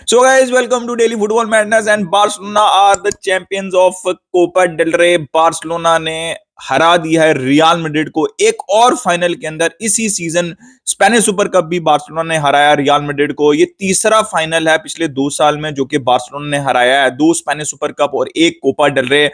So guys, welcome to Daily Football Madness and Barcelona are the champions of Copa del Rey. Barcelona ने हरा दिया है real Madrid को एक और फाइनल के अंदर। इसी सीजन स्पेनिश सुपर कप भी बार्सिलोना ने हराया रियल मैड्रिड को। ये तीसरा फाइनल है पिछले 2 साल में जो कि बार्सिलोना ने हराया है। 2 स्पेनिश सुपर कप और 1 कोपा डेल रे।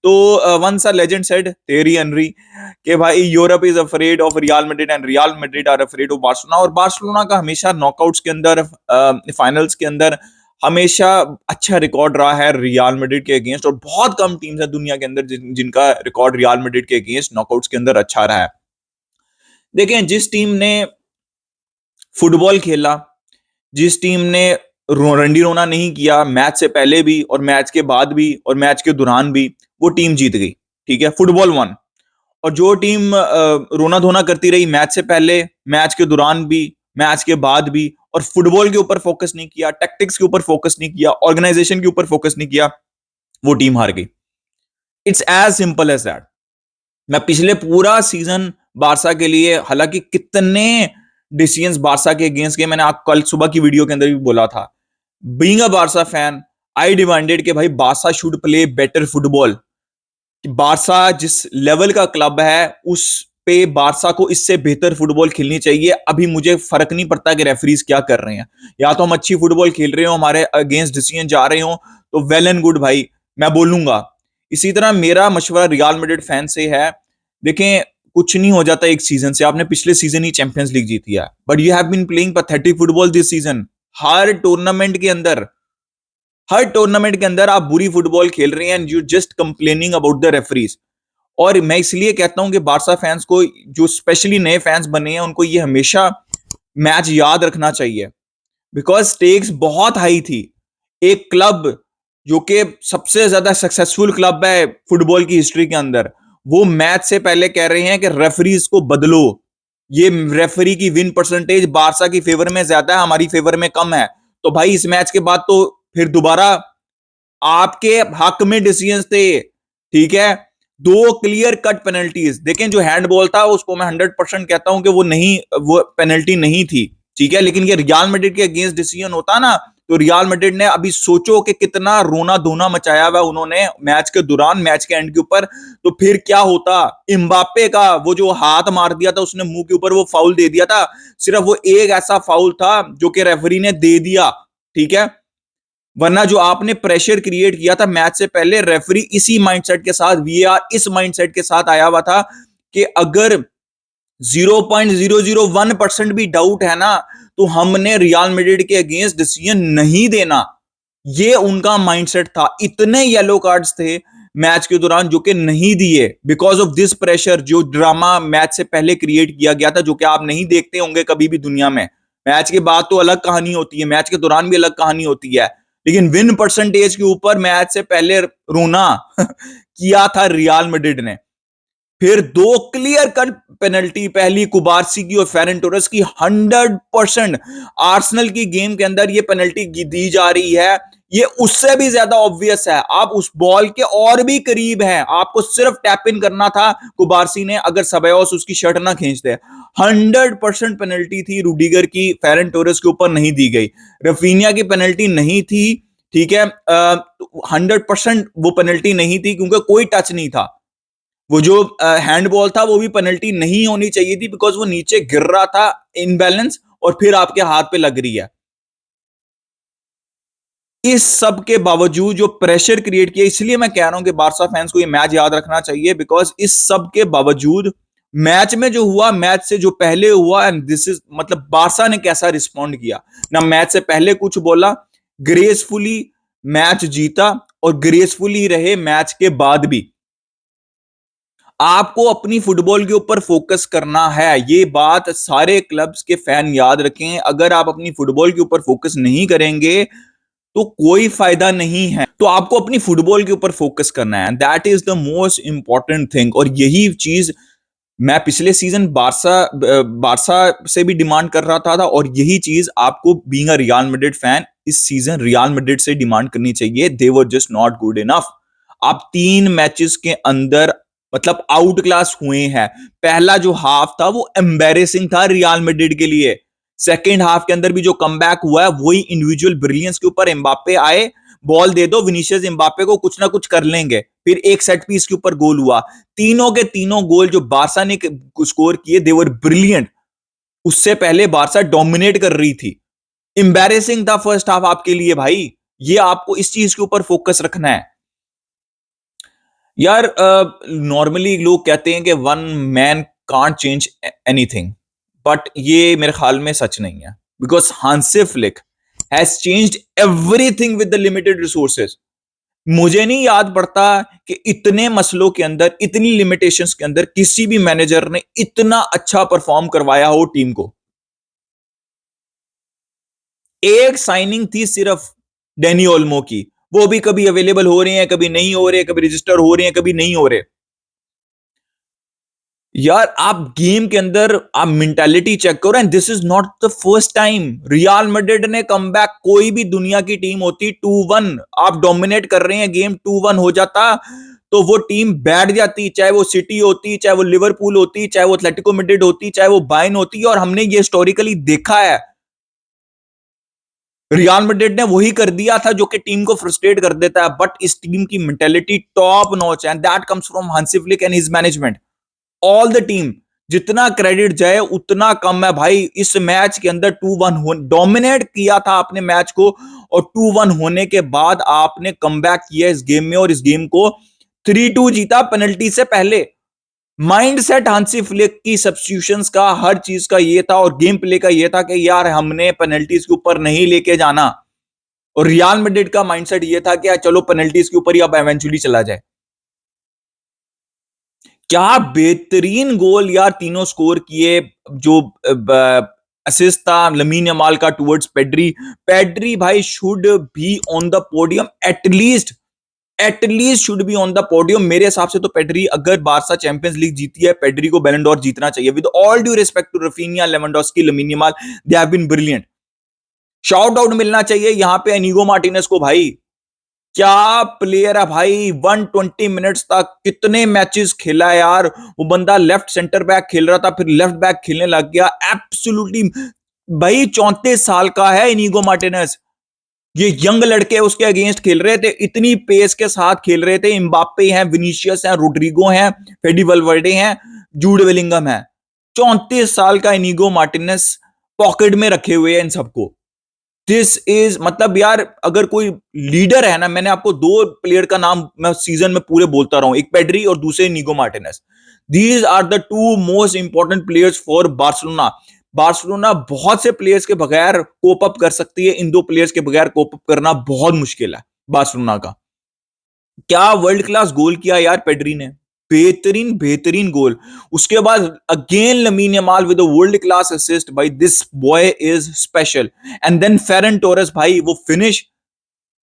तो once a legend said Thierry Henry कि भाई Europe is afraid of Real Madrid and Real Madrid are afraid of Barcelona. और बार्सिलोना का हमेशा नॉकआउट्स के अंदर, फाइनल्स के अंदर हमेशा अच्छा रिकॉर्ड रहा है रियल मैड्रिड के अगेंस्ट। और बहुत कम टीम्स है दुनिया के अंदर जिनका रिकॉर्ड रियल मैड्रिड के अगेंस्ट नॉकआउट्स के अंदर अच्छा रहा है। देखें, जिस टीम ने फुटबॉल खेला, जिस टीम ने रंडी रोना नहीं किया मैच से पहले भी और मैच के बाद भी और मैच के दौरान भी, वो टीम जीत गई। ठीक है, फुटबॉल वन। और जो टीम रोना धोना करती रही मैच से पहले, मैच के दौरान भी, मैच के बाद भी, और फुटबॉल के ऊपर फोकस नहीं किया, टैक्टिक्स के ऊपर फोकस नहीं किया, ऑर्गेनाइजेशन के ऊपर फोकस नहीं किया, वो टीम हार गई। It's as simple as that. मैं पिछले पूरा सीजन बारसा के लिए, हालांकि कितने डिसीजंस बारसा के अगेंस्ट के मैंने आप कल सुबह की वीडियो के अंदर भी बोला था। Being a Barça fan, I demanded कि भाई Barça should play better football. Barça जिस लेवल का क्लब है उस पे बारसा को इससे बेहतर फुटबॉल खेलनी चाहिए। अभी मुझे फर्क नहीं पड़ता कि रेफरीज क्या कर रहे हैं, या तो हम अच्छी फुटबॉल खेल रहे हो, हमारे अगेंस्ट डिसीजन जा रहे हो, तो वेल एंड गुड भाई, मैं बोलूंगा। इसी तरह मेरा मशवरा रियल मैड्रिड फैन से है, देखें कुछ नहीं हो जाता एक सीजन से। आपने पिछले सीजन ही चैंपियंस लीग जीती है, but you have been playing pathetic football this season. हर टूर्नामेंट के अंदर, हर टूर्नामेंट के अंदर आप बुरी फुटबॉल खेल रहे हैं and you just complaining about the referees. और मैं इसलिए कहता हूं कि बारसा फैंस को, जो स्पेशली नए फैंस बने हैं, उनको ये हमेशा मैच याद रखना चाहिए, बिकॉज स्टेक्स बहुत हाई थी। एक क्लब जो कि सबसे ज्यादा सक्सेसफुल क्लब है फुटबॉल की हिस्ट्री के अंदर, वो मैच से पहले कह रहे हैं कि रेफरीज को बदलो। ये रेफरी की विन परसेंटेज बारसा की फेवर में ज्यादा है, हमारी फेवर में कम है। तो भाई इस मैच के बाद तो फिर दोबारा आपके हक में डिसीजंस थे। ठीक है, 2 क्लियर कट पेनल्टीज। देखें, जो हैंडबॉल था उसको मैं 100% कहता हूं कि वो पेनल्टी नहीं थी। ठीक है, लेकिन ये रियल मैड्रिड के अगेंस्ट डिसीजन होता ना, तो रियल मैड्रिड ने अभी सोचो कि कितना रोना धोना मचाया हुआ उन्होंने मैच के दौरान, मैच के एंड के ऊपर। तो फिर क्या होता, एम्बाप्पे का वो जो हाथ मार दिया था उसने मुंह के ऊपर, वो फाउल दे दिया था। सिर्फ वो एक ऐसा फाउल था जो कि रेफरी ने दे दिया। ठीक है, वरना जो आपने प्रेशर क्रिएट किया था मैच से पहले, रेफरी इसी माइंडसेट के साथ, वीआर इस माइंडसेट के साथ आया हुआ था कि अगर 0.001% भी डाउट है ना, तो हमने रियल मैड्रिड के अगेंस्ट डिसीजन नहीं देना। ये उनका माइंडसेट था। इतने येलो कार्ड्स थे मैच के दौरान जो कि नहीं दिए, बिकॉज ऑफ दिस प्रेशर, जो ड्रामा मैच से पहले क्रिएट किया गया था, जो कि आप नहीं देखते होंगे कभी भी दुनिया में। मैच के बाद तो अलग कहानी होती है, मैच के दौरान भी अलग कहानी होती है, लेकिन विन परसेंटेज के ऊपर मैच से पहले रोना किया था रियल मैड्रिड ने। फिर 2 क्लियर कट पेनल्टी, पहली कुबारसी की और फेरन टोरेस की। 100% आर्सेनल की गेम के अंदर ये पेनल्टी दी जा रही है, ये उससे भी ज्यादा ऑब्वियस है। आप उस बॉल के और भी करीब हैं, आपको सिर्फ टैप इन करना था कुबारसी ने, अगर सबयोस उसकी शर्ट ना खींचते। 100% पेनल्टी थी रूडिगर की, फेरन टोरेस के ऊपर नहीं दी गई। रफीनिया की पेनल्टी नहीं थी। ठीक है, 100% वो पेनल्टी नहीं थी क्योंकि कोई टच नहीं था। वो जो हैंडबॉल था वो भी पेनल्टी नहीं होनी चाहिए थी, बिकॉज वो नीचे गिर रहा था इनबैलेंस, और फिर आपके हाथ पे लग रही है। इस सब के बावजूद जो प्रेशर क्रिएट किया, इसलिए मैं कह रहा हूं कि बारसा फैंस को ये मैच याद रखना चाहिए, बिकॉज इस सब के बावजूद मैच में जो हुआ, मैच से जो पहले हुआ, एंड दिस इज मतलब बारसा ने कैसा रिस्पॉन्ड किया ना। मैच से पहले कुछ बोला, ग्रेसफुली मैच जीता, और ग्रेसफुली रहे मैच के बाद भी। आपको अपनी फुटबॉल के ऊपर फोकस करना है, ये बात सारे क्लब्स के फैन याद रखें। अगर आप अपनी फुटबॉल के ऊपर फोकस नहीं करेंगे तो कोई फायदा नहीं है। तो आपको अपनी फुटबॉल के ऊपर फोकस करना है, that is the most important thing. और यही चीज मैं पिछले सीजन बारसा से भी डिमांड कर रहा था, और यही चीज आपको being a Real Madrid fan इस सीजन रियल मैड्रिड से डिमांड करनी चाहिए। They were just not good enough. आप 3 मैचेस के अंदर मतलब आउट क्लास हुए हैं। पहला जो हाफ था वो एम्बैरेसिंग था रियल मैड्रिड के लिए। सेकेंड हाफ के अंदर भी जो कमबैक हुआ है वही इंडिविजुअल ब्रिलियंस के ऊपर। एम्बापे आए, बॉल दे दो विनीशियस एम्बापे को, कुछ ना कुछ कर लेंगे। फिर एक सेट पीस के ऊपर गोल हुआ। तीनों के तीनों गोल जो बारसा ने स्कोर किए, दे वर ब्रिलियंट। उससे पहले बारसा डोमिनेट कर रही थी। एम्बैरेसिंग था फर्स्ट हाफ आपके लिए भाई। ये आपको इस चीज के ऊपर फोकस रखना है यार। नॉर्मली लोग कहते हैं कि one man can't change anything, but ये मेरे ख्याल में सच नहीं है, because Hansi Flick has changed everything with the limited resources. मुझे नहीं याद पड़ता कि इतने मसलों के अंदर, इतनी लिमिटेशंस के अंदर किसी भी मैनेजर ने इतना अच्छा परफॉर्म करवाया हो टीम को। एक साइनिंग थी सिर्फ डैनी ओल्मो की, वो भी कभी अवेलेबल हो रहे हैं, कभी नहीं हो रहे, कभी रजिस्टर हो रहे हैं, कभी नहीं हो रहे। यार आप गेम के अंदर आप मेंटालिटी चेक करो, and this is not the first time real Madrid ने कमबैक। कोई भी दुनिया की टीम होती 2-1, आप डोमिनेट कर रहे हैं, गेम 2-1 हो जाता तो वो टीम बैठ जाती, चाहे वो सिटी होती, चाहे वो लिवरपूल होती, चाहे वो एथलेटिको मैड्रिड होती, चाहे वो बायर्न होती। और हमने ये हिस्टोरिकली देखा है, रियल मैड्रिड ने वही कर दिया था जो कि टीम को फ्रस्ट्रेट कर देता है। बट इस टीम की मेंटालिटी टॉप नॉच है, and that comes from Hansi flick and his management, all the team. जितना क्रेडिट जाए उतना कम है भाई। इस मैच के अंदर 2-1 डोमिनेट किया था आपने मैच को, और 2-1 होने के बाद आपने कमबैक किया इस गेम में, और इस गेम को 3-2 जीता पेनल्टी से पहले। माइंडसेट हांसी फ्लिक की सब्स्टिट्यूशंस का, हर चीज का ये था, और गेम प्ले का ये था कि यार हमने पेनल्टीज के ऊपर नहीं लेके जाना। और रियल मैड्रिड का माइंडसेट ये था कि चलो पेनल्टीज के ऊपर ही अब एवेंचुअली चला जाए। क्या बेहतरीन गोल यार तीनों स्कोर किए। जो असिस्ट था लमीन यमाल का टुवर्ड्स पेड्री। पेड्री भाई should be on the podium, at least should be on the podium. मेरे हिसाब से तो पेड्री, अगर बारसा चैंपियंस लीग जीती है, पेड्री को बैलन डोर जीतना चाहिए। With all due respect to Raphinha, Lewandowski, Lamine Yamal, they have been brilliant. Shout out मिलना चाहिए यहां पे इनीगो मार्टिनेज को भाई। क्या प्लेयर है भाई, 120 मिनट्स तक कितने मैचेस खेला है यार। वो बंदा लेफ्ट सेंटर बैक खेल रहा था, फिर लेफ्ट बैक खेलने लग गया। एब्सोल्युटली भाई 34 साल का है इनीगो मार्टिनेज। ये यंग लड़के उसके अगेंस्ट खेल रहे थे, इतनी पेस के साथ खेल रहे थे। एम्बापे हैं, विनीशियस हैं, रोड्रिगो हैं, फेडी वल्वर्डे हैं, जूड बेलिंगम है। 34 साल का इनीगो मार्टिनेज पॉकेट में रखे हुए हैं इन सबको। दिस इज मतलब यार, अगर कोई लीडर है ना, मैंने आपको दो प्लेयर का नाम मैं सीजन में पूरे बोलता रहा हूं, एक पेड्री और दूसरे Inigo Martinez. These are the two most important players for Barcelona. Barcelona बहुत से प्लेयर्स के बगैर कोप अप कर सकती है, इन दो प्लेयर्स के बगैर कोप अप करना बहुत मुश्किल है बार्सिलोना का। क्या वर्ल्ड क्लास गोल किया यार पेड्री ने, बेहतरीन बेहतरीन गोल। उसके बाद again Lamine Yamal with a world class assist. भाई this boy is special. And then Ferran Torres, भाई वो finish.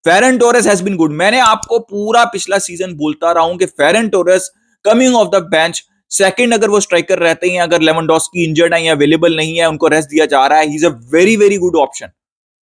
Ferran Torres has been good. मैंने आपको पूरा पिछला सीजन बोलता रहा हूं कि Ferran Torres coming off the bench, second अगर वो स्ट्राइकर रहते हैं, अगर लेवेंडोस्की इंजर्ड है या अवेलेबल नहीं है, उनको रेस्ट दिया जा रहा है, he is a very very good option.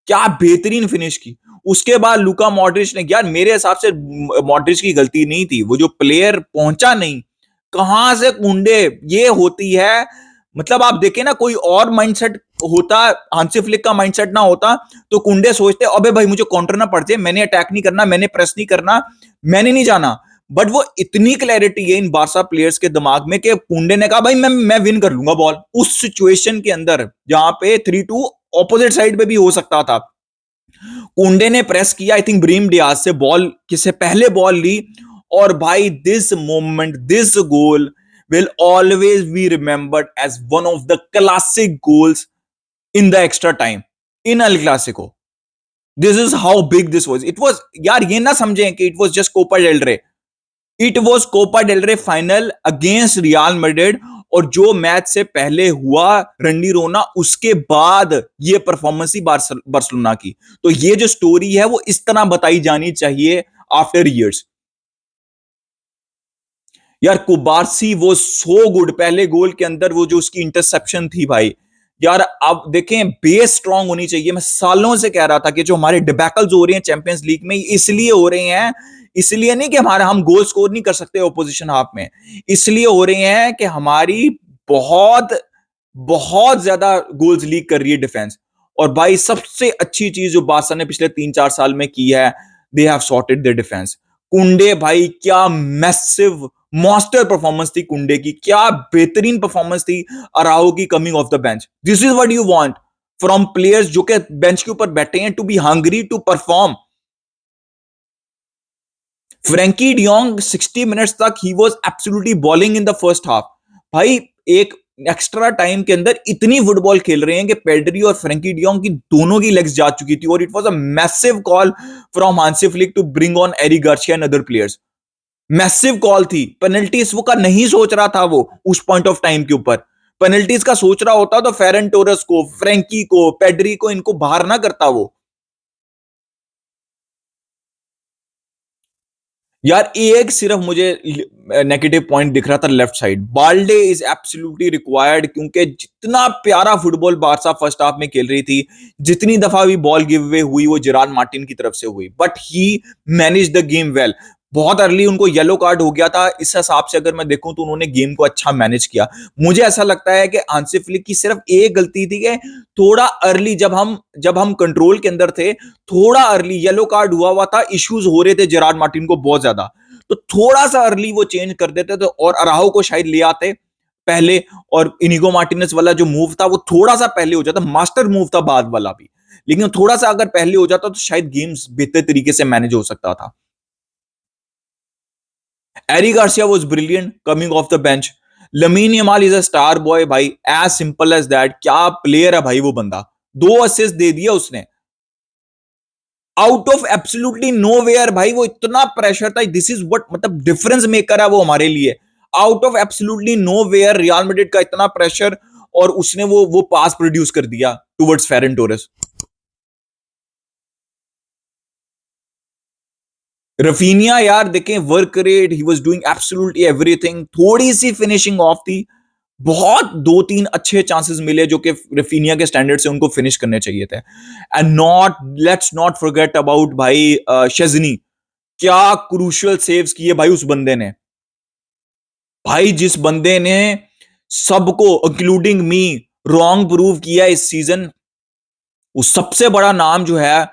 क्या बेहतरीन फिनिश की। उसके बाद लुका मॉड्रिच ने, यार मेरे हिसाब से मॉड्रिच की गलती नहीं थी, वो जो प्लेयर पहुंचा नहीं, कहां से कुंडे ये होती है। मतलब आप देखें ना, कोई और माइंडसेट होता, हांसी फ्लिक का माइंडसेट ना होता, तो कुंडे सोचते अबे भाई मुझे काउंटर ना पड़ जाए, मैंने अटैक नहीं करना, मैंने प्रेस नहीं करना, मैंने नहीं जाना। बट वो इतनी क्लैरिटी है इन बारसा प्लेयर्स के दिमाग में कि कुंडे ने कहा भाई मैं विन कर लूंगा बॉल, उस सिचुएशन के अंदर जहां पे 3-2 ऑपोजिट साइड पे भी हो सकता था। कुंडे ने प्रेस किया, आई थिंक ब्रीम डियाज से बॉल किसे पहले बॉल ली, और भाई this moment, this goal will always be remembered as one of the classic goals in the extra time in El Clasico. This is how big this was. It was, यार ये ना समझें कि it was just Copa del Rey. It was Copa del Rey final against Real Madrid, और जो match से पहले हुआ रंडी रोना, उसके बाद ये परफॉर्मेंस ही बार्सिलोना की। तो ये जो स्टोरी है वो इस तरह बताई जानी चाहिए आफ्टर ईयर्स। यार कुबारसी वो सो गुड, पहले गोल के अंदर वो जो उसकी इंटरसेप्शन थी भाई। यार अब देखें, बेस स्ट्रांग होनी चाहिए। मैं सालों से कह रहा था कि जो हमारे डिबैकल्स हो रहे हैं चैंपियंस लीग में, इसलिए हो रहे हैं, इसलिए नहीं कि हमारा हम गोल स्कोर नहीं कर सकते ओपोजिशन हाफ में, इसलिए हो रहे हैं कि हमारी बहुत बहुत ज्यादा गोल्स लीक कर रही है डिफेंस। और भाई सबसे अच्छी चीज जो बारसा ने पिछले 3-4 साल में की है, they have sorted the defence. कुंडे भाई क्या मैसिव मॉन्स्टर परफॉर्मेंस थी कुंडे की, क्या बेहतरीन परफॉर्मेंस थी अराओ की coming off the bench. This is what you want from players जो कि बेंच के ऊपर बैठे हैं, to be hungry to perform. Frenkie de Jong 60 minutes तक he was absolutely balling in the first half. भाई एक एक्स्ट्रा टाइम के अंदर इतनी फुटबॉल खेल रहे हैं कि पेड्री और फ्रैंकी डियोंग की दोनों की लेग्स जा चुकी थी, और it was a massive call from Hansi Flick to bring on Eric Garcia and other players. Massive call थी। पेनल्टीज वो का नहीं सोच रहा था वो उस पॉइंट ऑफ टाइम के ऊपर। पेनल्टीज का सोच रहा होता तो फेरन टोरस को, फ्रैंकी को, पेड्री को, इनको बाहर ना करता वो। यार एक सिर्फ मुझे नेगेटिव पॉइंट दिख रहा था left side, Balde is absolutely required, क्योंकि जितना प्यारा फुटबॉल बारसा फर्स्ट हाफ में खेल रही थी, जितनी दफा भी बॉल गिव अवे हुई वो जेरान मार्टिन की तरफ से हुई, but he manage the game well. बहुत अर्ली उनको येलो कार्ड हो गया था, इस हिसाब से अगर मैं देखूं तो उन्होंने गेम को अच्छा मैनेज किया। मुझे ऐसा लगता है कि हांसी फ्लिक की सिर्फ एक गलती थी कि थोड़ा अर्ली जब हम कंट्रोल के अंदर थे, थोड़ा अर्ली येलो कार्ड हुआ था, इश्यूज हो रहे थे जेरार्ड मार्टिन को बहुत ज्यादा, तो थोड़ा सा अर्ली वो चेंज कर देते तो, और अराहो को शायद ले आते पहले, और इनिगो मार्टिनेज वाला जो मूव था वो थोड़ा सा पहले हो जाता, मास्टर मूव था बाद वाला भी, लेकिन थोड़ा सा अगर पहले हो जाता तो शायद गेम्स बेहतर तरीके से मैनेज हो सकता था। Eric Garcia was brilliant coming off the bench. Lamine Yamal is a star boy भाई, एज सिंपल एज दैट। क्या प्लेयर है भाई वो बंदा, 2 असिस्ट दे दिया उसने आउट ऑफ एब्सोल्युटली नोवेयर भाई। वो इतना प्रेशर था, दिस इज व्हाट मतलब डिफरेंस मेकर है वो हमारे लिए। Out of absolutely nowhere real Madrid का इतना प्रेशर, और उसने वो पास प्रोड्यूस कर दिया टुवर्ड्स फेरन टोरेस। रफीनिया यार देखें, work rate, he was doing absolutely everything, थोड़ी सी फिनिशिंग ऑफ थी। बहुत 2-3 अच्छे चांसेस मिले जो कि रफीनिया के स्टैंडर्ड से उनको फिनिश करने चाहिए थे। And not let's not forget about भाई शेजनी। क्या क्रूशियल सेव्स किए भाई उस बंदे ने। भाई जिस बंदे ने सबको इंक्लूडिंग मी रॉन्ग प्रूव किया इस सीजन, वो सबसे बड़ा नाम जो है,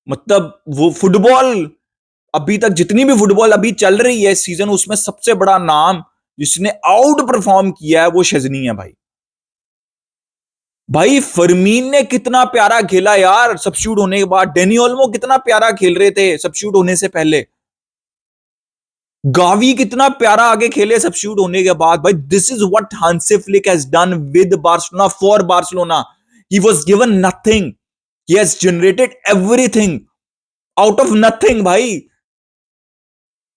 मतलब वो फुटबॉल अभी तक जितनी भी फुटबॉल अभी चल रही है इस सीजन, उसमें सबसे बड़ा नाम जिसने आउट परफॉर्म किया है वो शेजनी है भाई। भाई फरमीन ने कितना प्यारा खेला यार सब्स्टिट्यूट होने के बाद, डेनी ओल्मो कितना प्यारा खेल रहे थे सब्स्टिट्यूट होने से पहले, गावी कितना प्यारा आगे खेले सब्स्टिट्यूट होने के बाद। भाई this is what Hansi Flick has done with Barcelona for Barcelona. He was given nothing, he has generated everything out of nothing भाई।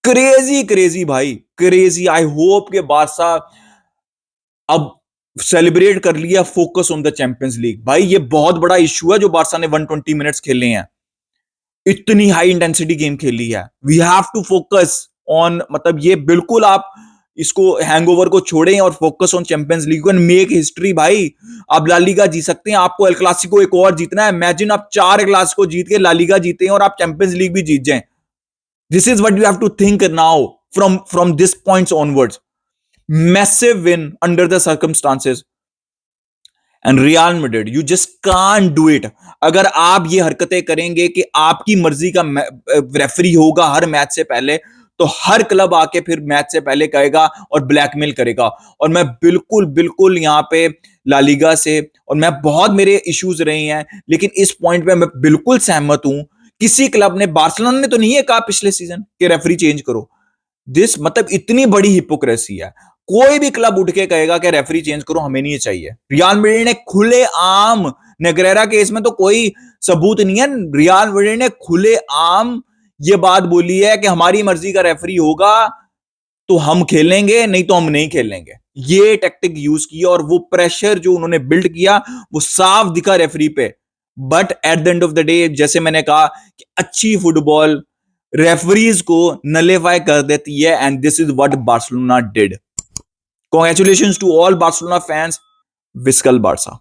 क्रेजी क्रेजी भाई, क्रेजी। आई होप के बारसा अब सेलिब्रेट कर लिया, focus on the champions league. भाई ये बहुत बड़ा इशू है जो बारसा ने 120 मिनट्स खेले हैं, इतनी हाई इंटेंसिटी गेम खेली है। We have to focus on, मतलब ये बिल्कुल आप इसको हैंगओवर को छोड़ें और focus on Champions League and make history भाई। आप लालीगा जीत सकते हैं, आपको एल क्लासिको एक और जीतना है। इमेजिन आप 4 क्लासिको जीत के लालीगा जीते हैं और आप चैंपियंस लीग भी जीत जाएं। This is what you have to think now from this points onwards. Massive win under the circumstances and Real Madrid, you just can't do it. अगर आप ये हरकतें करेंगे कि आपकी मर्जी का रेफरी होगा हर मैच से पहले, तो हर क्लब आके फिर मैच से पहले कहेगा और ब्लैकमेल करेगा। और मैं बिल्कुल बिल्कुल यहाँ पे लालीगा से, और मैं बहुत मेरे इश्यूज रहे हैं, लेकिन इस पॉइंट पे मैं बिल्कुल सहमत हूं। किसी क्लब ने, बार्सिलोना ने तो नहीं है कहा पिछले सीजन कि रेफरी चेंज करो। दिस मतलब इतनी बड़ी हिपोक्रेसी है। कोई भी क्लब उठ के कहेगा कि रेफरी चेंज करो, हमें नहीं चाहिए। रियल मैड्रिड ने खुले आम, नेग्रेरा केस में तो कोई सबूत नहीं है, रियल मैड्रिड ने खुले आम ये बात बोली है कि हमारी मर्जी का रेफरी होगा तो हम खेलेंगे, नहीं तो हम नहीं खेलेंगे। ये टैक्टिक यूज किया और वो प्रेशर जो उन्होंने बिल्ड किया वो साफ दिखा रेफरी पे। But at the end of the day, जैसे मैंने कहा कि अच्छी फुटबॉल रेफरीज को नलेफाई कर देती है, and this is what Barcelona did. Congratulations to all Barcelona fans. Viscal Barca.